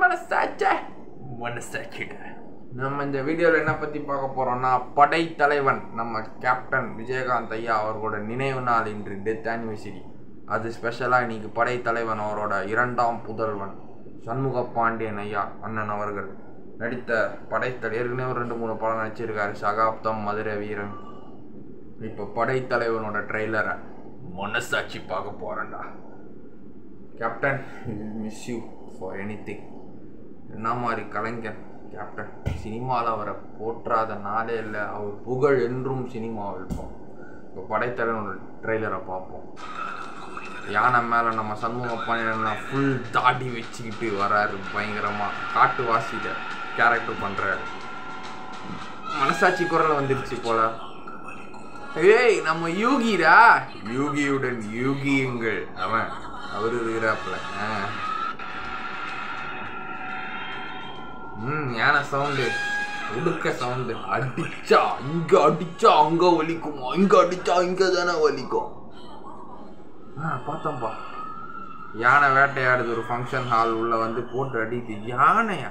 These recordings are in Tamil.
மனசாட்சிட நம்ம இந்த வீடியோவில் என்ன பற்றி பார்க்க போகிறோம்னா, படைத்தலைவன் நம்ம கேப்டன் விஜயகாந்த் ஐயா அவர்களோட நினைவு நாள் இன்று, டெத் ஆனிவர்சரி. அது ஸ்பெஷலாக இன்னைக்கு படைத்தலைவன் அவரோட இரண்டாம் புதல்வன் சண்முக பாண்டியன் ஐயா அண்ணன் அவர்கள் நடித்த படைத்தலை ஏற்கனவே 2-3 படம் நடிச்சிருக்காரு. சகாப்தம், மதுரை வீரன். இப்போ படைத்தலைவனோட ட்ரெய்லரை மனசாட்சி பார்க்க போகிறேன்டா. Captain, miss you for anything. என்ன மாதிரி கலைஞர் கேப்டன். சினிமாவில் அவரை போற்றாத நாளே இல்லை. அவர் புகழ் என்றும் சினிமாவில் இருப்போம். இப்போ படைத்தலைவனோட ட்ரெய்லரை பார்ப்போம். யானை மேலே நம்ம சண்முக பாண்டியன் ஃபுல் தாடி வச்சுக்கிட்டு வராரு. பயங்கரமாக காட்டுவாசியில கேரக்டர் பண்ணுறாரு. மனசாட்சி குரல் வந்துருச்சு போல. ஏய், நம்ம யூகிடா, யூகியுடன் யூகியுங்கள். அவரு இருக்கிறாப்புல. யானை சவுண்டு, உடுக்க சவுண்டு. அடிச்சா இங்க, அடிச்சா அங்க வலிக்குமா, இங்க அடிச்சா இங்க தானே வலிக்கும். பார்த்தோம்ப்பா. யானை வேட்டையாடுது. ஒரு ஃபங்க்ஷன் ஹால் உள்ள வந்து போட்டு அடிக்கு. யானையா?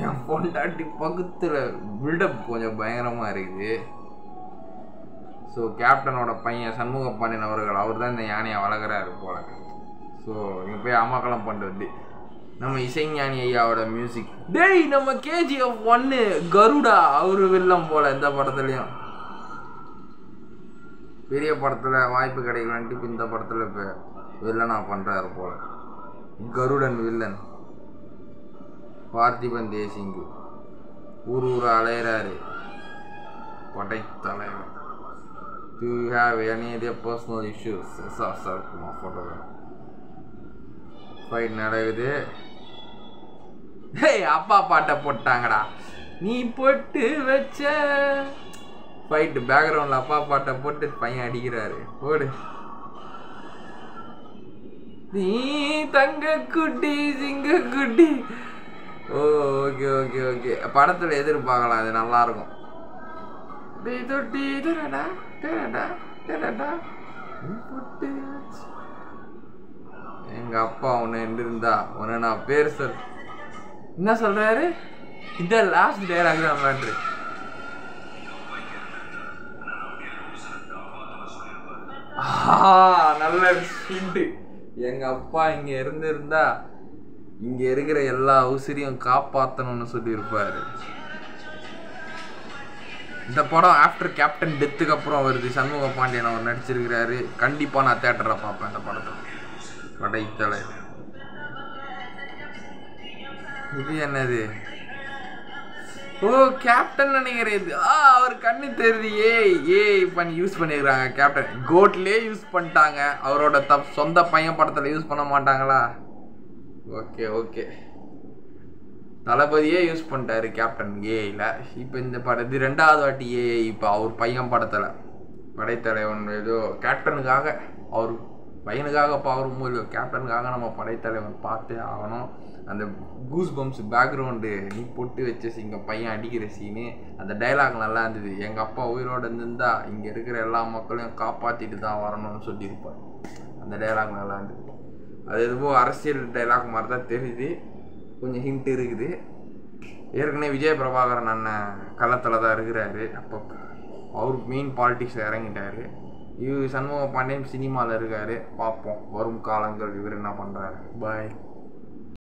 என் பொண்டாட்டி பக்கத்துல பில்டப் கொஞ்சம் பயங்கரமா இருக்குது. ஸோ கேப்டனோட பையன் சண்முக பாண்டியன் அவர்கள், அவர் தான் இந்த யானையை வளர்க்குறாரு போல. ஸோ இங்கே போய் அம்மாக்கெல்லாம் பண்ணுறது. நம்ம இசைஞானி ஐயாவோட மியூசிக். டேய், நம்ம KGF 1 கருடா அவரு வில்லம் போல. இந்த படத்துலையும் பெரிய படத்தில் வாய்ப்பு கிடைக்கலான்ட்டு இப்போ இந்த படத்தில் இப்போ வில்லனா பண்ணுறாரு போல. கருடன் வில்லன். பார்த்திபன் தேசிங்கு ஊர் அலையிறாரு. படைத்தலைவன். Do you have any other personal issues? Sir photo fight நடக்குது. ஹே, அப்பா பாட்டை போட்டாங்கடா. நீ போட்டு வச்ச ஃபைட்டு பேக்ரவுண்டில் அப்பா பாட்டை போட்டு பையன் அடிக்கிறாரு. போடு. நீ தங்க குட்டி சிங்க குட்டி. Okay okay okay. படத்தில் எதிர்பார்க்கலாம், அது நல்லாயிருக்கும். எங்க அப்பா உன்னை இருந்தா உன்னை நான் பேர் சொல். என்ன சொல்றாரு? இந்த லாஸ்ட் டைலாக் தான் மேட்ரு. நல்ல ஹிண்ட். எங்க அப்பா இங்க இருந்திருந்தா இங்க இருக்கிற எல்லா உசிரியும் காப்பாற்றணும்னு சொல்லியிருப்பாரு. இந்த படம் ஆஃப்டர் கேப்டன் டெத்துக்கு அப்புறம் வருது. சண்முக பாண்டியன் அவர் நடிச்சிருக்கிறாரு. கண்டிப்பாக நான் தேட்டரில் பார்ப்பேன் இந்த படத்தை. படைத்தலைவன். இது என்னது? ஓ, கேப்டன் நினைக்கிறது. அவர் கண்ணு தெரியுது. ஏய் பண்ணி யூஸ் பண்ணிருக்காங்க. கேப்டன் கோட்லேயே யூஸ் பண்ணிட்டாங்க. அவரோட சொந்த பையன் படத்தில் யூஸ் பண்ண மாட்டாங்களா? Okay okay. தளபதியே யூஸ் பண்ணிட்டாரு கேப்டன் ஏஐல. இப்போ இந்த படம் இது 2வது வாட்டி ஏஐ. இப்போ அவர் பையன் படத்தில் படைத்தலைவன் ஏதோ கேப்டனுக்காக, அவர் பையனுக்காக பாவரும் இல்லையோ, கேப்டனுக்காக நம்ம படைத்தலைவன் பார்த்தே ஆகணும். அந்த கூஸ் பம்ப்ஸ் பேக்ரவுண்டு நீ பொட்டு வச்ச இங்கே பையன் அடிக்கிற சீனு, அந்த டைலாக் நல்லா இருந்தது. எங்கள் அப்பா உயிரோடு இருந்திருந்தா இங்கே இருக்கிற எல்லா மக்களையும் காப்பாற்றிட்டு தான் வரணும்னு சொல்லியிருப்பார். அந்த டைலாக் நல்லா இருந்தது. அது எதுவும் அரசியல் டைலாக் மாதிரி தான் தெரியுது. கொஞ்சம் ஹிண்ட் இருக்குது. ஏற்கனவே விஜய் பிரபாகரன் அண்ணன் களத்தில் தான் இருக்கிறாரு. அப்போ அவர் மெயின் பாலிட்டிக்ஸில் இறங்கிட்டார். சண்முக பாண்டியன் சினிமாவில் இருக்கார். பார்ப்போம் வரும் காலங்கள் இவர் என்ன பண்ணுறாரு. பாய்.